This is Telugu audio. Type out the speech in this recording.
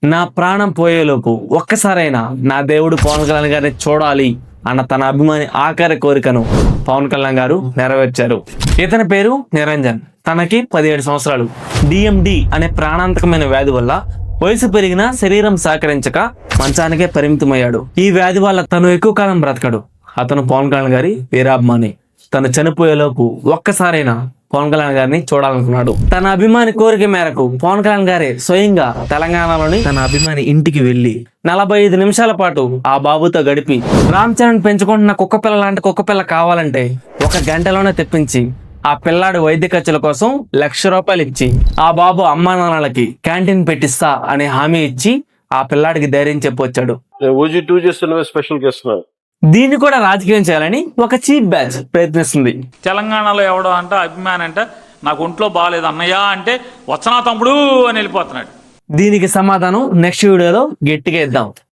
నా ప్రాణం పోయేలోపు ఒక్కసారైనా నా దేవుడు పవన్ కళ్యాణ్ గారిని చూడాలి అన్న తన అభిమాని ఆఖరి కోరికను పవన్ కళ్యాణ్ గారు నెరవేర్చారు. ఇతని పేరు నిరంజన్. తనకి 17 సంవత్సరాలు. డిఎండి అనే ప్రాణాంతకమైన వ్యాధి వల్ల వయసు పెరిగినా శరీరం సహకరించక మంచానికే పరిమితమయ్యాడు. ఈ వ్యాధి వల్ల తను ఎక్కువ కాలం బ్రతకడు. అతను పవన్ కళ్యాణ్ గారి వీరాభిమాని. తను చనిపోయేలోపు ఒక్కసారైనా పవన్ కళ్యాణ్ గారిని చూడాలనుకున్నాడు. తన అభిమాని కోరిక మేరకు పవన్ కళ్యాణ్ గారే స్వయంగా తెలంగాణలోని తన అభిమాని ఇంటికి వెళ్లి 45 నిమిషాల పాటు ఆ బాబుతో గడిపి రామ్ చరణ్ పెంచుకుంటున్న కుక్కపిల్ల లాంటి కుక్కపిల్ల కావాలంటే 1 గంటలోనే తెప్పించి ఆ పిల్లాడి వైద్య ఖర్చుల కోసం ₹1,00,000 ఇచ్చి ఆ బాబు అమ్మా నాన్నలకి క్యాంటీన్ పెట్టిస్తా అనే హామీ ఇచ్చి ఆ పిల్లాడికి ధైర్యం చెప్పొచ్చాడు. దీన్ని కూడా రాజకీయం చేయాలని ఒక చీప్ బ్యాచ్ ప్రయత్నిస్తుంది. తెలంగాణలో ఎవడో అంట అభిమాని అంటే నాకు ఒంట్లో బాగాలేదు అన్నయ్య అంటే వచ్చనా తమ్ముడు అని వెళ్ళిపోతున్నాడు. దీనికి సమాధానం నెక్స్ట్ వీడియోలో గట్టిగా ఇద్దాం.